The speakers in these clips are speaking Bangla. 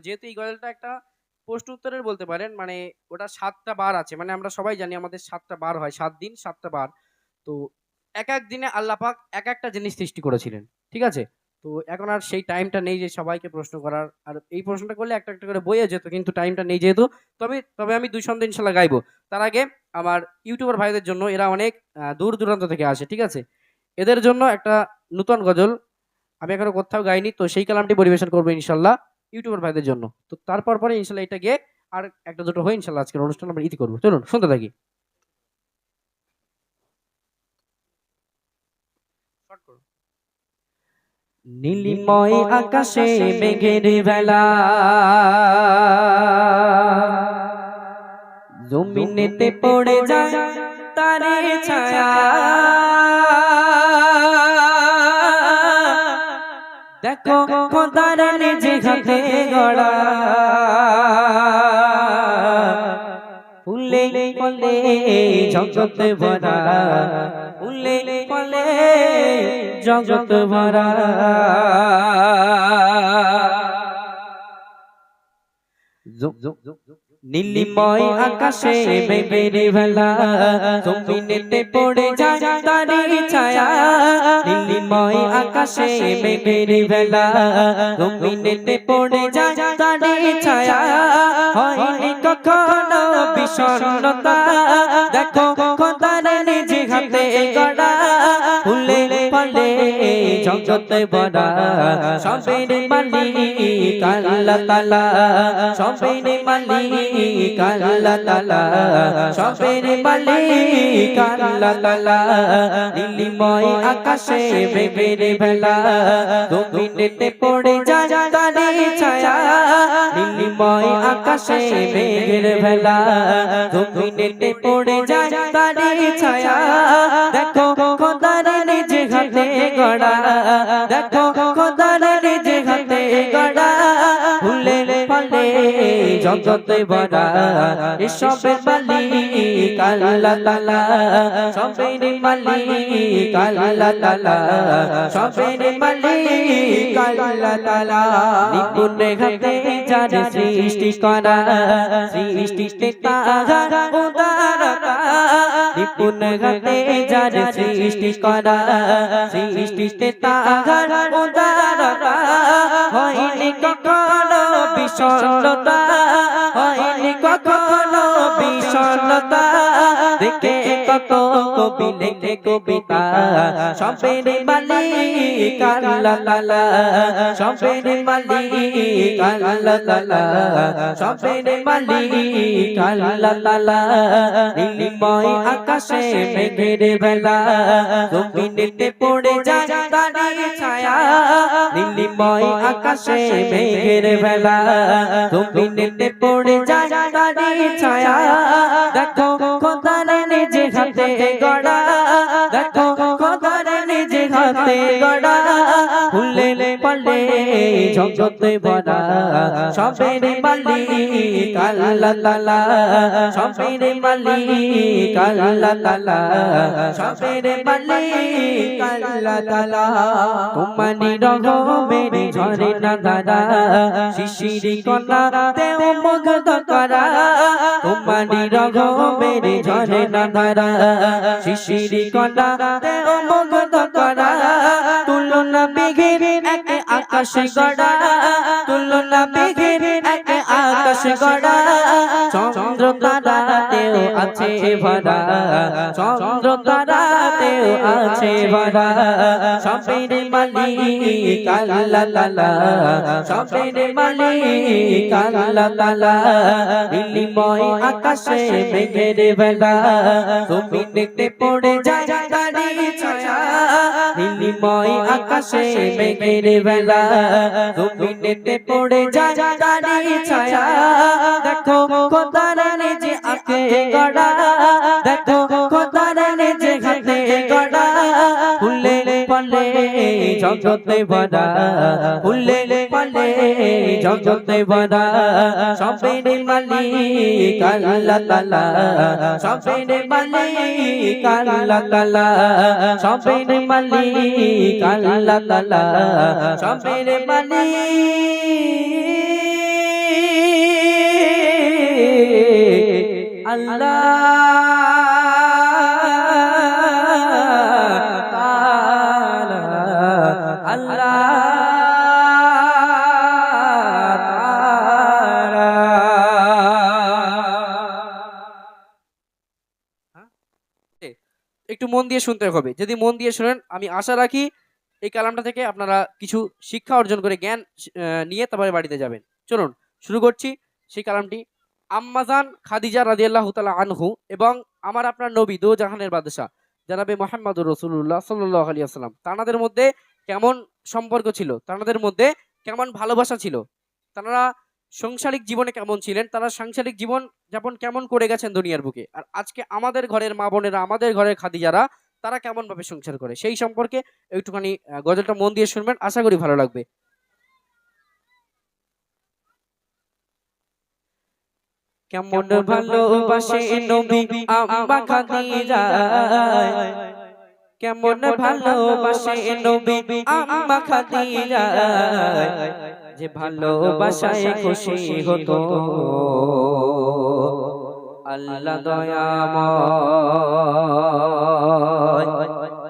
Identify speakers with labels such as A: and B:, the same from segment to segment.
A: যেহেতু এই গজলটা একটা প্রশ্ন উত্তরের বলতে পারেন, মানে ওটা ৭টা বার আছে। মানে আমরা সবাই জানি আমাদের ৭টা বার হয়। ৭ দিন ৭টা বার। তো একেক দিনে আল্লাহ পাক একেকটা জিনিস সৃষ্টি করেছিলেন। ঠিক আছে? তো এখন আর সেই টাইমটা নেই যে সবাইকে প্রশ্ন করার। আর এই প্রশ্নটা করলে একটা, একটা করে বইয়ে যেত। কিন্তু টাইমটা নেই যেহেতু, তবে আমি ২ ছন্দে ইনশাআল্লাহ গাইবো। তার আগে আমার ইউটিউবার ভাইদের জন্য, এরা অনেক দূর-দূরান্ত থেকে আসে। ঠিক আছে? এদের জন্য একটা নূতন গজল আমি এখনো কোথাও গাইনি। তো সেই কালামটি পরিবেশন করবো ইনশাআল্লাহ ইউটিউবার ভাইদের জন্য। তো তারপর পরে ইনশাআল্লাহ এটা গেয়ে আর ১ টা ২ টো হয়ে ইনশাআল্লাহ আজকের অনুষ্ঠান আমরা ইতি করব। চলুন শুনতে থাকি। নীলিময় আকাশে মেঘের বেলা, জমিনেতে পড়ে যায় তারে ছায়া, দেখো খোদার নিজে হাতে গড়া, ফুলে ফলে জগৎ ভরা, ফুলে ফলে জগৎ ভরা। নীলিময় আকাশে মেঘের ভেলা, জমিনেতে পড়ে যায় তারি ছায়া, নীলিময় আকাশে মেঘের ভেলা, জমিনেতে পড়ে যায় তারি ছায়া, হয়নি কখনো বিষণ্ণতা, দেখো খোদার নিজে হাতে গড়া, ফুলে ফলে জগৎ ভরা, সবের মালিক আল্লাহ তাআলা, সবের মালিক আল্লাহ তাআলা, সবের মালিক আল্লাহ তাআলা। নীলিময় আকাশে মেঘের ভেলা, জমিনেতে পড়ে যায় তারি ছায়া, নীলিময় আকাশে মেঘের ভেলা, জমিনেতে পড়ে যায় তারি ছায়া, দেখো খোদার নিজে হাতে গড়া, দেখো খোদার নিজে হাতে গড়া, ফুলে ফলে জগৎ ভরা, এসবের মালিক আল্লাহ তাআলা, সবের মালিক আল্লাহ তাআলা, সবের মালিক আল্লাহ তাআলা। নিপুণ হাতে যার সৃষ্টি করা, সৃষ্টিতে তাহার উদারতা, নিপুণ হাতে যার সৃষ্টি করা, সৃষ্টিতে তাহার উদারতা, হয়নি কখনো বিষণ্ণতা, হয়নি কখনো বিষণ্ণতা, দেখে কত কবি লেখে কবিতা, সবের মালিক আল্লাহ তাআলা, সবের মালিক আল্লাহ তাআলা, সবের মালিক আল্লাহ তাআলা। নীলিময় আকাশে মেঘের ভেলা, জমিনেতে পড়ে যায় তারি ছায়া, নীলিময় আকাশে মেঘের ভেলা, জমিনেতে পড়ে যায় তারি ছায়া, দেখো খোদার নিজে হাতে গড়া, দেখো খোদার নিজে হাতে গড়া, ফুলে ফলে জগৎ ভরা, সবের মালিক আল্লাহ তাআলা, সবের মালিক আল্লাহ তাআলা, সবের মালিক আল্লাহ তাআলা। তোমারি রহমের ঝরনা ধারা, শিশির কণা দেও মুগ্ধ করা, তোমারি রহমের ঝরনা ধারা, শিশির কণা দেও মুগ্ধ করা, তুলনা মেঘের এক আকাশ গড়া, তুলনা মেঘের এক আকাশ গড়া, চন্দ্র তারাতেও আছে ভরা, চন্দ্র তারাতেও আছে ভরা, সবের মালিক আল্লাহ তাআলা, সবের মালিক আল্লাহ তাআলা। নীলিময় আকাশে মেঘের ভেলা, জমিনেতে পড়ে যায় তারি ছায়া, নীলিময় আকাশে মেঘের ভেলা, জমিনেতে পড়ে যায় তারি ছায়া, দেখো খোদার নিজে হাতে গড়া, দেখো খোদার নিজে হাতে গড়া, ফুলে ফলে জগৎ ভরা, ফুলে ফলে জগৎ ভরা, সবের মালিক আল্লাহ তাআলা, সবের মালিক আল্লাহ তাআলা, সবের মালিক আল্লাহ তাআলা, সবের মালিক তাআলা আল্লাহ তাআলা। একটু মন দিয়ে শুনতে হবে। যদি মন দিয়ে শোনেন, আমি আশা রাখি এই কালামটা থেকে আপনারা কিছু শিক্ষা অর্জন করে জ্ঞান নিয়ে তারপরে বাড়িতে যাবেন। চলুন শুরু করছি সেই কালামটি। আম্মাজান খাদিজা রাদিয়াল্লাহু তাআলা আনহু এবং আমার আপনার নবী দো জাহানের বাদশা জনাবে মুহাম্মদুর রাসূলুল্লাহ সাল্লাল্লাহু আলাইহি ওয়াসাল্লাম, তানাদের মধ্যে কেমন সম্পর্ক ছিল, তানাদের মধ্যে কেমন ভালোবাসা ছিল, তারা সাংসারিক জীবনে কেমন ছিলেন, তারা সাংসারিক জীবন যাপন কেমন করে গেছেন দুনিয়ার বুকে, আর আজকে আমাদের ঘরের মা বোনেরা, আমাদের ঘরের খাদিজারা তারা কেমন ভাবে সংসার করে, সেই সম্পর্কে একটুখানি গজলটা মন দিয়ে শুনবেন, আশা করি ভালো লাগবে। কেমন ভালোবাসে নবী আম্মা খাদিজা, কেমন ভালোবাসে নবী আম্মা খাদিজা, যে ভালোবাসায় খুশি হতো আল্লাহ দয়াময়,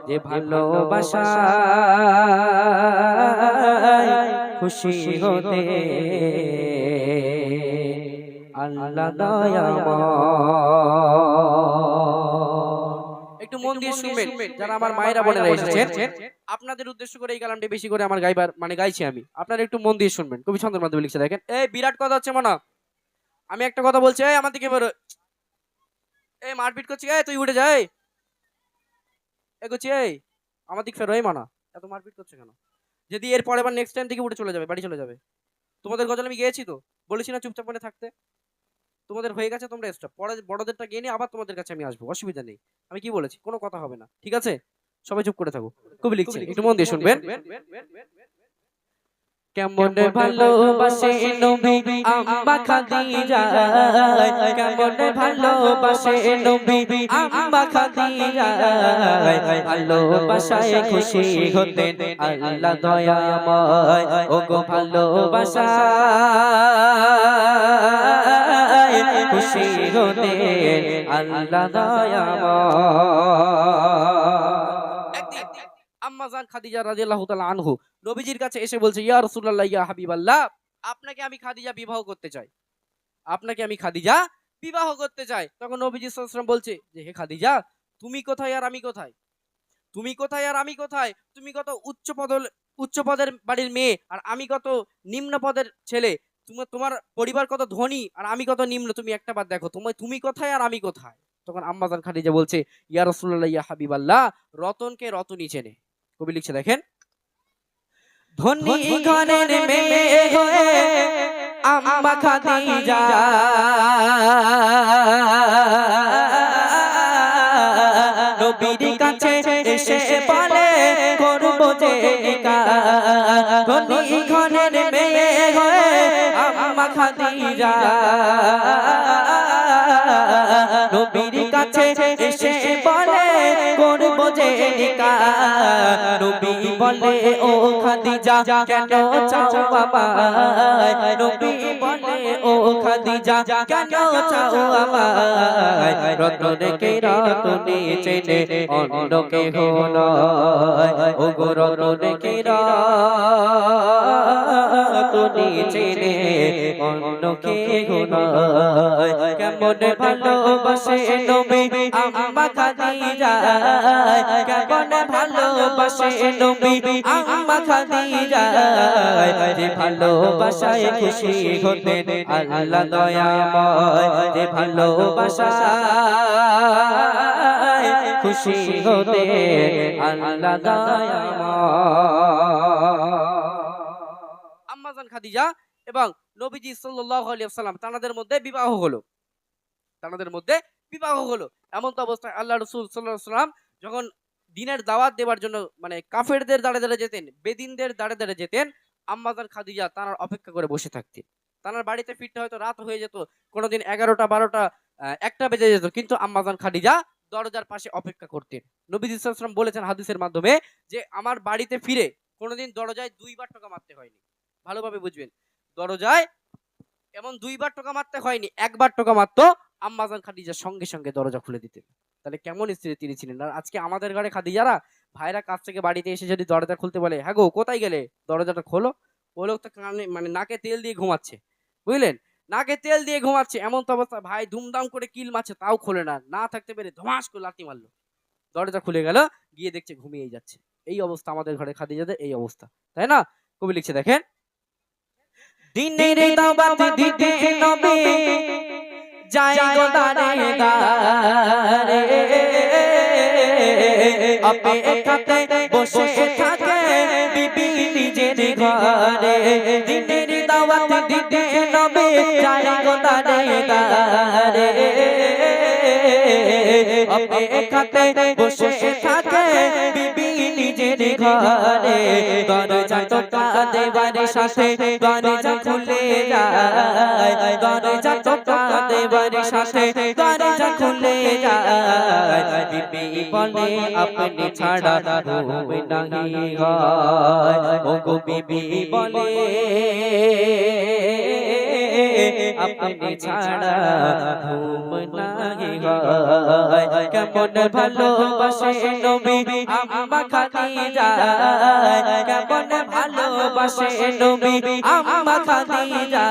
A: যে ভালোবাসায় খুশি হতে আল্লাহ দয়াময়। একটু মন দিয়ে শুনবেন যারা আমার মায়েরা বোনেরা এসেছেন, আপনাদের উদ্দেশ্য করে এই কালামটি বেশি করে আমার গাইবার মানে গাইছি আমি, আপনারা একটু মন দিয়ে শুনবেন। কবি ছন্দের মাধ্যমে লিখছে, দেখেন এই বিরাট কথা হচ্ছে মনা, আমি একটা কথা বলছি, এই আমার দিকে বেরো, এই মারপিট করছি, এই তুই উঠে যাই এগোচ্ছি, এই আমার দিক ফেরো, এই মানা এত মারপিট করছে কেন? যদি এর পরে আবার নেক্সট টাইম থেকে উঠে চলে যাবে, বাড়ি চলে যাবে। তোমাদের গজল আমি গেয়েছি তো, বলেছি না চুপচাপ মনে থাকতে, তোমাদের হয়ে গেছে, তোমরা স্টপ, পরে বড়দেরটা গিয়ে নিয়ে আবার তোমাদের কাছে আমি আসবো, অসুবিধা নেই। আমি কি বলেছি, কোনো কথা হবে না, ঠিক আছে? সবাই চুপ করে থাকো। কবি লিখছে, একটু মন দিয়ে শুনবেন। কেমন ভালোবাসে নবী আম্মা খাদিজা, কেমন ভালোবাসে নবী আম্মা খাদিজা, ভালোবাসায় খুশি হতেন আল্লাহ দয়াময়, ও গো ভালোবাসায় খুশি হতেন আল্লাহ দয়াময়। আম্মাজান খাদিজা রাদিয়াল্লাহু তাআলা আনহু নবীজির কাছে এসে বলছে, ইয়া রাসূলুল্লাহ ইয়া হাবিবাল্লাহ, আপনাকে আমি খাদিজা বিবাহ করতে চাই, আপনাকে আমি খাদিজা বিবাহ করতে চাই। তখন নবীজি সাল্লাল্লাহু আলাইহি ওয়াসাল্লাম বলছে যে, হে খাদিজা, তুমি কোথায় আর আমি কোথায়, তুমি কোথায় আর আমি কোথায়, তুমি কত উচ্চ পদের বাড়ির মেয়ে আর আমি কত নিম্ন পদের ছেলে, তোমার পরিবার কত ধনী আর আমি কত নিম্ন, তুমি একটা বার দেখো তুমি কোথায় আর আমি কোথায়। তখন আম্মাজান খাদিজা বলছে, ইয়া রাসূলুল্লাহ ইয়া হাবিবাল্লাহ, রতনকে রতনই চেনে। কবি লিখছে, দেখেন, ধনী ঘরের মেয়ে হয়ে আম্মা খাদিজা নবীর কাছে এসে বলে করব যে নিকাহ, ধনী ঘরের মেয়ে হয়ে আম্মা খাদিজা নবীর কাছে এসে বলে করব যে নিকাহ, নবী বলে ও খাদিজা কেন চাও আমায়, নবী বলে ও খাদিজা কেন চাও আমায়, রতনকে রতনে চেনে অন্য কেহ নয়, ও গো রতনকে রতনে চেনে অন্য কেহ নয়। কেমন ভালোবাসে নবী আম্মা খাদিজা, কেমন ভালোবাসে নবী আম্মা খাদিজা, যে ভালোবাসায় খুশি হতেন আল্লাহ দয়াময়, যে ভালোবাসায় খুশি হতেন আল্লাহ দয়াময়। আম্মাজান খাদিজা এবং নবীজি সাল্লাল্লাহু আলাইহি ওয়াসাল্লাম তাদের মধ্যে বিবাহ হলো, তাদের মধ্যে বিবাহ হলো। এমন তো অবস্থায় আল্লাহ রাসূল সাল্লাল্লাহু আলাইহি ওয়াসাল্লাম যখন দিনের দাওয়াত দেওয়ার জন্য মানে কাফেরদের দাঁড়ে দাঁড়ে যেতেন, বেদিনদের দাঁড়ে দাঁড়ে যেতেন, আম্মাজান খাদিজা তার অপেক্ষা করে বসে থাকতেন। তার বাড়িতে ফিরতে হয়তো রাত হয়ে যেত, কোনোদিন 11টা 12টা 1টা বেজে যেত, কিন্তু আম্মাজান খাদিজা দরজার পাশে অপেক্ষা করতেন। নবী সাল্লাল্লাহু আলাইহি ওয়াসাল্লাম বলেছেন হাদিসের মাধ্যমে যে আমার বাড়িতে ফিরে কোনোদিন দরজায় 2বার টোকা মারতে হয়নি। ভালোভাবে বুঝবেন, দরজায় এমন 2বার টোকা মারতে হয়নি, 1বার টোকা মারতো আম্মাজান খাদিজা সঙ্গে সঙ্গে দরজা খুলে দিতেন। তাহলে কেমন স্ত্রী তিনি ছিলেন। আর আজকে আমাদের ঘরে খাদিজারা ভাইরা কাছ থেকে বাড়িতে এসে যদি দরজা খুলতে বলে, হ্যাঁ গো কোথায় গেলে, দরজাটা খোলো, ও লোক তো কানে মানে নাকে তেল দিয়ে ঘুমাচ্ছে, বুঝলেন, নাকে তেল দিয়ে ঘুমাচ্ছে, এমন তো অবস্থা, ভাই ধুমধাম করে কিল মারছে তাও খোলে না, না থাকতে পেরে ধমাস করে লাথি মারলো, দরজা খুলে গেল, গিয়ে দেখছে ঘুমিয়েই যাচ্ছে। এই অবস্থা আমাদের ঘরে খাদিজাদের, এই অবস্থা, তাই না? কবি লিখছে দেখেন, দিনের দাওয়াত দিতে নবী যায় গো দাঁড়ে দাঁড়ে, অপেক্ষাতে বসে থাকে বিবি নিজের ঘরে, দিনের দাওয়াত দিতে নবী যায় গো দাঁড়ে দাঁড়ে, অপেক্ষাতে বসে থাকে বিবি নিজের ঘরে, দরজা টোকা দেবার সাথে দরজা খুলে যায়, দরজা টোকা দেবার সাথে দরজা খুলে যায়, বিবি বলে আপনি ছাড়া ঘুম নাহি হয়, ও গো বিবি বলে আপনি ছাড়া ঘুম নাহি হয়, কেমন ভালোবাসে নবী আম্মা খাদিজা, কেমন ভালোবাসে নবী আম্মা খাদিজা,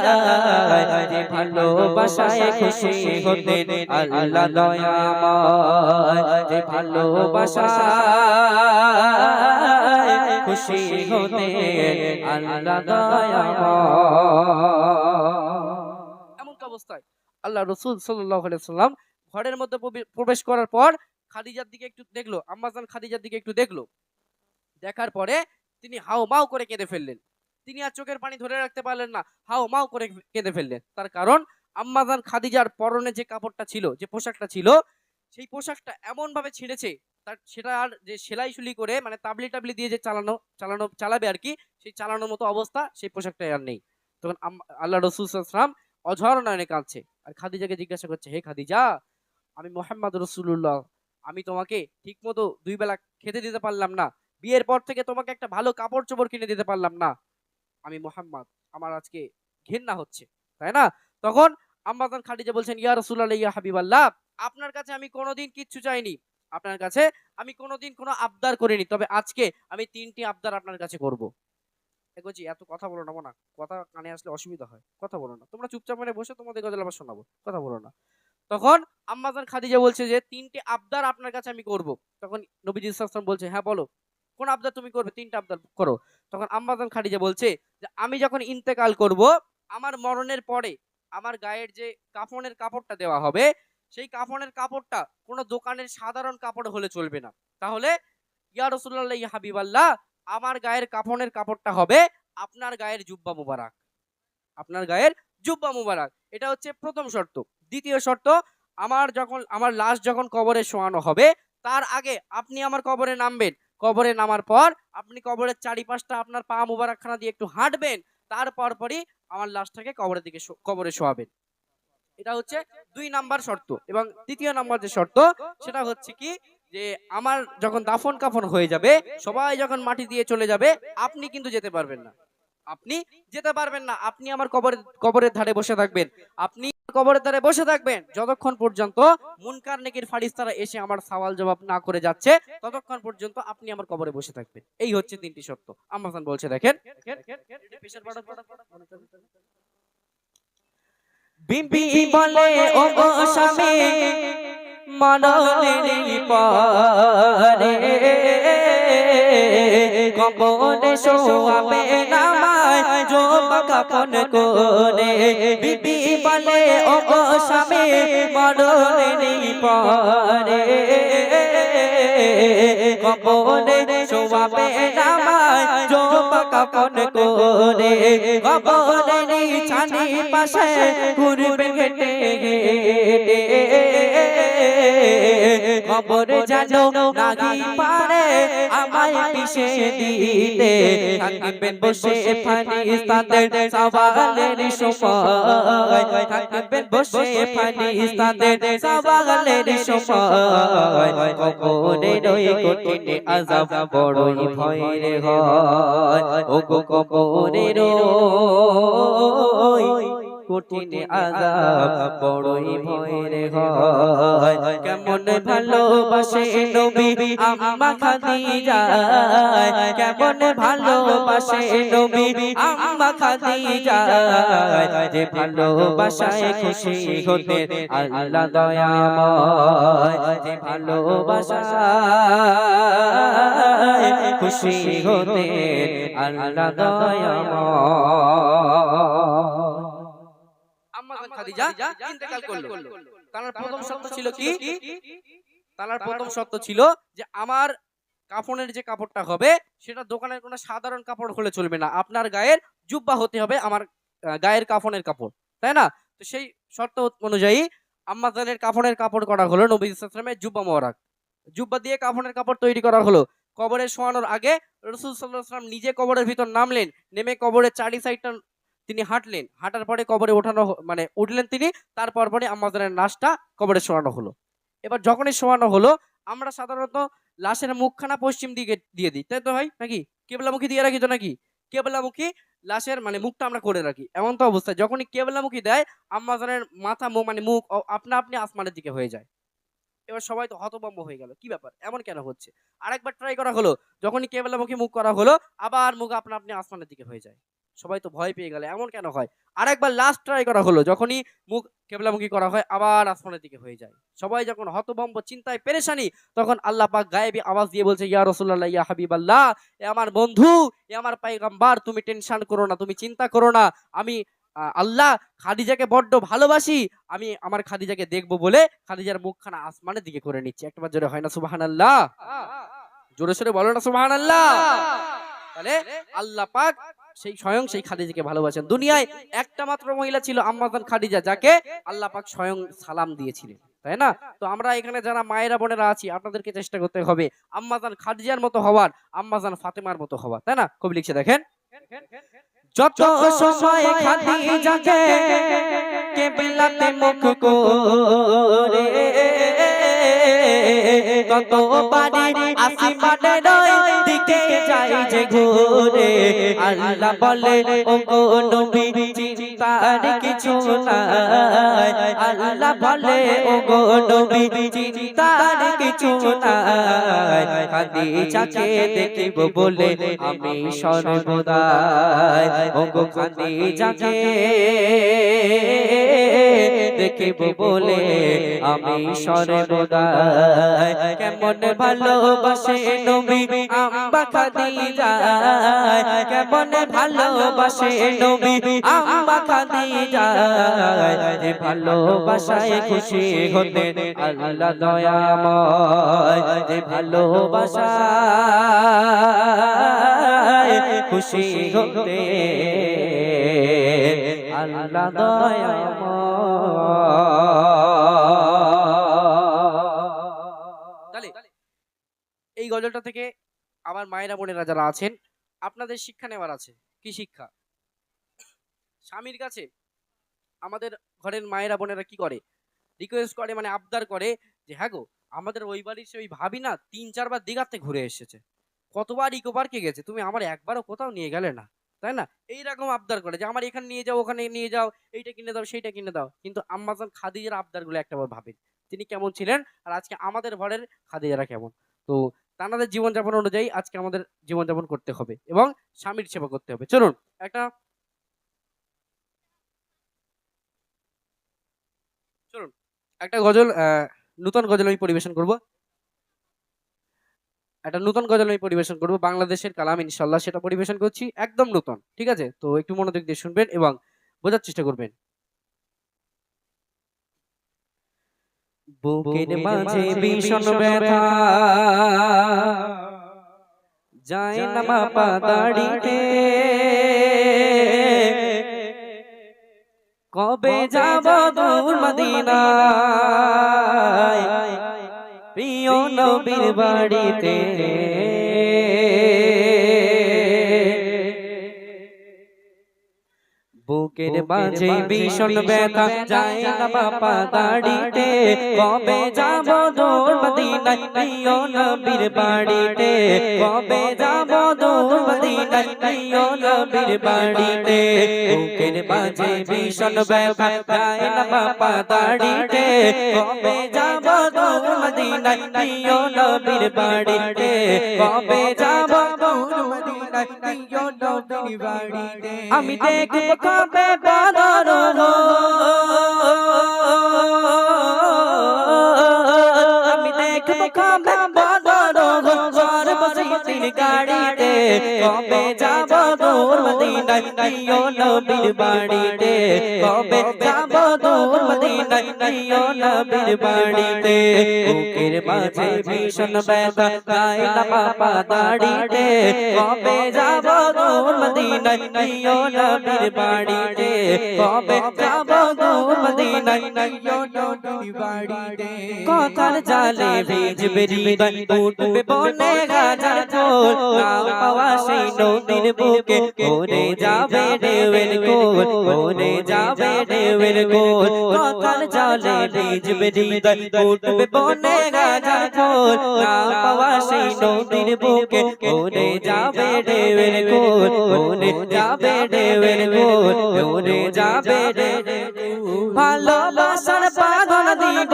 A: যে ভালোবাসায় খুশি হতেন আল্লাহ দয়াময়, যে ভালোবাসায় খুশি হতেন আল্লাহ দয়াময়। এমন অবস্থায় আল্লাহ রাসূল সাল্লাল্লাহু আলাইহি ওয়াসাল্লাম ঘরের মধ্যে প্রবেশ করার পর খাদিজার দিকে একটু দেখলো, আম্মাজান খাদিজার দিকে একটু দেখলো, দেখার পরে তিনি হাও মাও করে কেঁদে ফেললেন। তিনি আর চোখের পানি ধরে রাখতে পারলেন না, হাও মাও করে কেঁদে ফেললেন। তার কারণ আম্মাজান খাদিজার পরনে যে কাপড়টা ছিল, যে পোশাকটা ছিল, সেই পোশাকটা এমন ভাবে ছিঁড়েছে, তার সেটা আর যে সেলাই সুলি করে মানে তাবলি টাবলি দিয়ে যে চালাবে আর কি, সেই চালানোর মতো অবস্থা সেই পোশাকটা আর নেই। তখন আল্লাহ রাসূল সাল্লাল্লাহু আলাইহি ওয়াসাল্লাম অঝর নয়নে কাঁদছে, আর খাদিজাকে জিজ্ঞাসা করছে, হে খাদিজা, আমি মুহাম্মদ রাসূলুল্লাহ, আমি তোমাকে ঠিক মতো 2 বেলা খেতে দিতে পারলাম না, বিয়ের পর থেকে তোমাকে একটা ভালো কাপড় চোপড় কিনে দিতে পারলাম না, আমি মুহাম্মদ, আমার আজকে ঘৃণা হচ্ছে, তাই না? তখন আম্মাজান খাদিজা বলছেন, ইয়া রাসূলুল্লাহ, ইয়া হাবিবাল্লাহ, আপনার কাছে আমি কোনোদিন কিচ্ছু চাইনি, আপনার কাছে আমি কোনোদিন কোনো আবদার করিনি, তবে আজকে আমি 3টি আবদার আপনার কাছে করব। জি এত কথা বলো না, মনা কথা কানে আসলে অসুবিধা হয়, কথা বলো না, তোমরা চুপচাপ মানে বসে তোমাদের গজল আবার শোনাবো, কথা বলো না। তখন আম্মাজান খাদিজা বলছে যে 3টি আবদার আপনার কাছে আমি করব। তখন নবীজি সাল্লাল্লাহু আলাইহি ওয়াসাল্লাম বলছে, হ্যাঁ বলো, কোন আবদার তুমি করবে, 3টা আবদার করো। তখন আম্মাজান খাদিজা বলছে যে আমি যখন ইন্তেকাল করব, আমার মরণের পরে আমার গায়ের যে কাফনের কাপড়টা দেওয়া হবে, সেই কাফনের কাপড়টা কোনো দোকানের সাধারণ কাপড় হলে চলবে না, তাহলে ইয়া রাসূলুল্লাহ, ইয়া হাবিবাল্লাহ, আমার গায়ের কাফনের কাপড়টা হবে আপনার গায়ের জুব্বা মুবারক, আপনার গায়ের জুব্বা মুবারক। এটা হচ্ছে প্রথম শর্ত। দ্বিতীয় শর্ত, আমার লাশ যখন কবরে শোয়ানো হবে, তার আগে আপনি আমার কবরে নামবেন, কবরে নামার পর আপনি কবরের চারিপাশটা আপনার পা মুবারকখানা দিয়ে একটু হাঁটবেন, তারপর পরই আমার লাশটাকে কবরে শোয়াবেন। এটা হচ্ছে 2 নাম্বার শর্ত। এবং 3য় নাম্বার যে শর্ত, সেটা হচ্ছে কি, যে আমার যখন দাফন কাফন হয়ে যাবে, সবাই যখন মাটি দিয়ে চলে যাবে, আপনি কিন্তু যেতে পারবেন না, আপনি যেতে পারবেন না, আপনি আমার কবরের ধারে বসে থাকবেন, আপনি কবরের ধারে বসে থাকবেন যতক্ষণ পর্যন্ত মুনকার নেকির ফারিস্তারা এসে আমার সওয়াল জবাব না করে যাচ্ছে, ততক্ষণ পর্যন্ত আপনি আমার কবরে বসে থাকবেন। এই হচ্ছে 3টি শর্ত। আম্মাজান বলছে দেখেন, বিবি বলে ও গো স্বামী, মরণের পরে কবরে শোয়াবে নামায় জোবা কাফন করে, বিবি বলে ও গো স্বামী, মরণের পরে কবরে শোয়াবে নামায় জোবা কাফন করে, কবরের ছানি পাশে ঘুরবে হেঁটে হেঁটে, কবর জানো নাহি পারে আমায় পিছে দিতে, থাকবেন বসে ফারিস্তাদের সওয়ালের সময়, থাকবেন বসে ফারিস্তাদের সওয়ালের সময়, কবরের ওই কঠিন আযাব বড়ই ভয়ের হয়, ও গো কবরের ওই
B: কঠিন আযাব বড়ই ভয়ের হয় কেমন ভালোবাসে নবী আম্মা খাদিজা কেমন ভালোবাসে নবী আম্মা খাদিজা যে ভালোবাসায় খুশি হতে আল্লাহ দয়াময় যে ভালোবাসায় খুশি হতে আল্লাহ দয়াময়
A: আম্মা জান খাদিজা ইন্তেকাল করলো। তার প্রথম শর্ত ছিল কি? তার প্রথম শর্ত ছিল যে আমার কাফনের যে কাপড়টা হবে সেটা দোকানের কোনো সাধারণ কাপড় হলে চলবে না, আপনার গায়ের জুব্বা হতে হবে, আমার গায়ের কাফনের কাপড়, তাই না? তো সেই শর্ত অনুযায়ী আম্মা জানের কাফনের কাপড় করা হলো নবী সাল্লাল্লাহু আলাইহি ওয়াসাল্লামের জুব্বা মোবারক। জুব্বা দিয়ে কাফনের কাপড় তৈরি করা হলো। কবরে শোয়ানোর আগে রাসূল সাল্লাল্লাহু আলাইহি ওয়াসাল্লাম নিজে কবরের ভিতর নামলেন, নেমে কবরের চারি সাইডটা তিনি হাঁটলেন, হাঁটার পরে কবরে ওঠানো মানে উঠলেন তিনি, তারপর পরে আম্মা জানের লাশটা কবরে শোয়ানো হলো। এবার যখনই শোয়ানো হলো, আমরা সাধারণত লাশের মুখখানা পশ্চিম দিকে দিয়ে দিই, তাই তো ভাই নাকি? কেবলামুখী দিয়ে রাখি তো নাকি? কেবলামুখী লাশের মানে মুখটা আমরা করে রাখি। এমন তো অবস্থায় যখনই কেবলামুখী দেয় আম্মা জানের মাথা মানে মুখ আপনা আপনি আসমানের দিকে হয়ে যায়। এবার সবাই তো হতভম্ব হয়ে গেল, কি ব্যাপার, এমন কেন হচ্ছে? আরেকবার ট্রাই করা হলো, যখনই কেবলামুখী মুখ করা হলো আবার মুখ আপনা আপনি আসমানের দিকে হয়ে যায়। সবাই তো ভয় পেয়ে গেল, এমন কেন হয়? আরেকবার লাস্ট ট্রাই করা হলো, যখনই মুখ কেবলামুখী করা হয় আবার আসমানের দিকে হয়ে যায়। সবাই যখন হতভম্ব, চিন্তায় পেরেশানি, তখন আল্লাহ পাক গায়েবী আওয়াজ দিয়ে বলছে, ইয়া রাসূলুল্লাহ, ইয়া হাবিবাল্লাহ, এ আমার বন্ধু, এ আমার পয়গম্বর, তুমি টেনশন করো না, তুমি চিন্তা করো না, আমি আল্লাহ খাদিজাকে বড্ড ভালোবাসি, আমি আমার খাদিজাকে দেখবো বলে খাদিজার মুখখানা আসমানের দিকে করে নিচ্ছি। একবার জোরে হয় না সুবহানাল্লাহ? জোরে সোরে বলো না সুবহানাল্লাহ? তাহলে আল্লাহ পাক স্বয়ং সেই খাদিজাকে ভালোবাসেন। দুনিয়ায় একটা মাত্র মহিলা ছিল আম্মা জান খাদিজা, যাকে আল্লাহ পাক স্বয়ং সালাম দিয়েছিলেন, তাই না? তো আমরা এখানে যারা মায়েরা বোনেরা আছি, আপনাদেরকে চেষ্টা করতে হবে আম্মা জান খাদিজার মতো হওয়ার, আম্মা জান ফাতেমার মতো হওয়ার, তাই না? কবি লিখছে দেখেন,
B: যত সময় খাদিজাকে কিবলাতে মুখ করে তত বাড়ি আসমানের দিকে যাই যে ঘুরে আল্লাহ বলে ওগো নবী চিন্তার কিছু নাই আল্লাহ বলে ওগো নবী চিন্তার কিছু নাই খাদিজাকে দেখিব বলে আমি সর্বদাই ওগো খাদিজাকে দেখিব বলে আমি সর্বদাই কেমন ভালোবাসে নবী আম্মা খাদিজা কেমন ভালোবাসে নবী আম্মা খাদিজা যে ভালোবাসায় খুশি হতে আল্লাহ দয়াময় যে ভালোবাসায় খুশি হতে আল্লাহ দয়াময়।
A: এই গজলটা থেকে আমার মায়েরা বোনেরা যারা আছেন, আপনাদের শিক্ষা নেওয়ার আছে। কি শিক্ষা? স্বামীর কাছে আমাদের ঘরের মায়েরা বোনেরা কি করে? রিকোয়েস্ট করে, মানে আবদার করে যে হ্যাঁ গো, আমাদের ওই বাড়ির ওই ভাবি না ৩-৪ বার দিঘাতে ঘুরে এসেছে, কতবার ইকো পার্কে গেছে, তুমি আমার একবারও কোথাও নিয়ে গেলে না, তাই না? এইরকম আবদার করে যে আমার এখানে নিয়ে যাও, ওখানে নিয়ে যাও, এইটা কিনে দাও, সেইটা কিনে দাও। কিন্তু আম্মা জান খাদিজার আবদারগুলো একটাবার ভাবেন তিনি কেমন ছিলেন, আর আজকে আমাদের ঘরের খাদিজারা কেমন। তো তাদের জীবনযাপন অনুযায়ী আজকে আমাদের জীবনযাপন করতে হবে এবং স্বামীর সেবা করতে হবে। চলুন একটা চলুন একটা গজল, নতুন গজল আমি পরিবেশন করব। একটা নতুন গজল আমি পরিবেশন করব, বাংলাদেশের কালাম, ইনশাল্লাহ সেটা পরিবেশন করছি, একদম নতুন, ঠিক আছে? তো একটু মনোযোগ দিয়ে শুনবেন এবং বোঝার চেষ্টা করবেন।
B: বুকের মাঝে ভীষণ ব্যথা যায় না মাপা দাড়িতে কবে যাব দূর মদিনায় প্রিয় নবীর বাড়িতে বুক বুকের মাঝে ভীষণ ব্যথা যায় না বাপা দাড়িতে কবে যাব দূর মদিনায় প্রিয় নবীর বাড়িতে কবে যাব দূর মদিনায় প্রিয় নবীর বাড়িতে বুকের মাঝে ভীষণ ব্যথা যায় না বাপা দাড়িতে কবে যাব দূর মদিনায় প্রিয় নবীর বাড়িতে কবে যাব দূর মদিনায় প্রিয় নবীর বাড়িতে আমি দেখব কবে বদর আমি দেখব কবে বদর সর্বশক্তির গাড়িতে কবে যাব দূর মদিনায় প্রিয় নবীর বাড়িতে কবে যাব দূর মদিনায় প্রিয় নবীর বাড়িতে বুকের মাঝে ভীষণ ব্যথা যায় না বাপা দাড়িতে কবে যাব দূর মদিনায় প্রিয় নবীর বাড়িতে কবে যাব দূর মদিনায় প্রিয় নবীর বাড়িতে কথার জালে ভিজবে হৃদয় উঠবে বনে গাজার ফুল নাও পাওয়া সেই নদীর বুকে ওরে যাবে ঢেউয়ের কোল ওরে যাবে ঢেউয়ের কোল কথার জালে ভিজবে হৃদয় উঠবে বনে গাজার ফুল নাও পাওয়া সেই নদীর বুকে ওরে যাবে ঢেউয়ের কোল ওরে যাবে ঢেউয়ের কোল ওরে যাবে ঢেউয়ের কোল ভালোবাসার বাঁধন দিব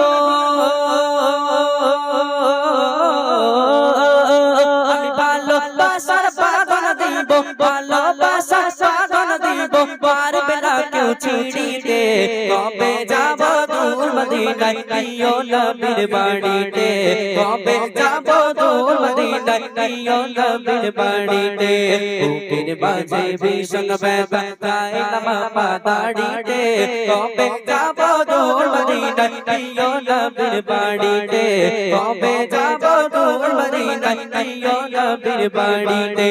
B: আমি ভালোবাসার বাঁধন দিব ভালোবাসার বাঁধন দিব পারবে না কেউ ছিড়িতে কবে যাব দূর মদিনায় প্রিয় নবীর বাড়িতে কবে যাব দূর মদিনায় প্রিয় নবীর বাড়িতে বুকের মাঝে ভীষণ ব্যথা যায় না বাপা দাড়িতে কবে যাব দূর মদিনায় প্রিয় নবীর বাড়িতে কবে যাব দূর মদিনায় প্রিয় নবীর বাড়িতে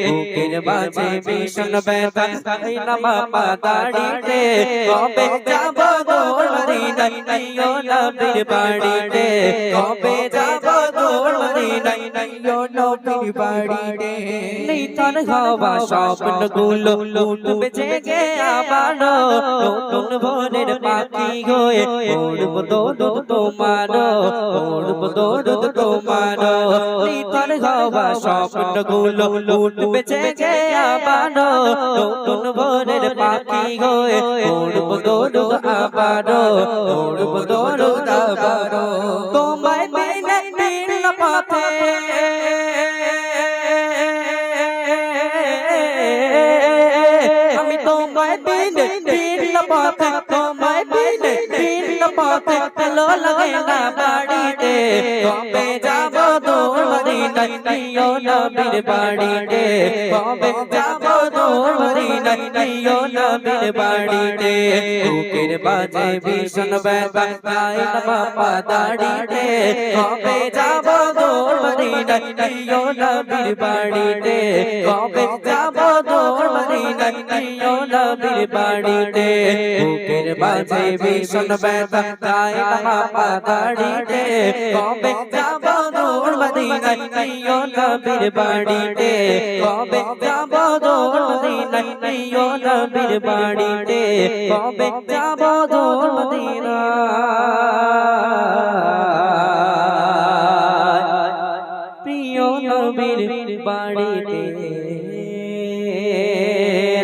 B: বুকের মাঝে ভীষণ ব্যথা যায় না বাপা দাড়িতে কবে যাব দূর মদিনায় প্রিয় নবীর বাড়িতে কবে যাব দূর মদিনায় প্রিয় নবীর বাড়িতে নিথর হওয়া স্বপ্নগুলো উঠবে জেগে আবার নতুন ভোরের পাখি হয়ে উড়ব দৌড় তোমার উড়ব দৌড় তোমার নিথর হওয়া স্বপ্নগুলো উঠবে জেগে আবার নতুন ভোরের পাখি হয়ে উড়ব দৌড় আবার উড়ব দৌড় আবার তোমায় বিনে ভিন্ন পথে আমি তোমায় বিনে ভিন্ন পথে তোমায় বিনে ভিন্ন পথে ভালো লাগে না বাড়িতে কবে যাব দূর মদিনায় প্রিয় নবীর বাড়িতে কবে যাব দূর মদিনায় প্রিয় নবীর বাড়িতে বুকের মাঝে ভীষণ ব্যথা যায় না বাপা দাড়িতে কবে যাব দূর মদিনায় প্রিয় নবীর বাড়িতে কবে যাব দূর মদিনায় প্রিয় নবীর বাড়িতে বুকের মাঝে ভীষণ ব্যথা যায় না বাপা দাড়িতে কবে যাব দূর মদিনায় প্রিয় নবীর বাড়িতে কবে যাব দূর মদিনায় প্রিয় নবীর বাড়িতে কবে যাব দূর মদিনায় প্রিয় নবীর বাড়িতে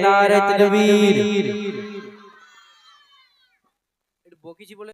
B: নারে তাকবীর
A: বকিছি বলে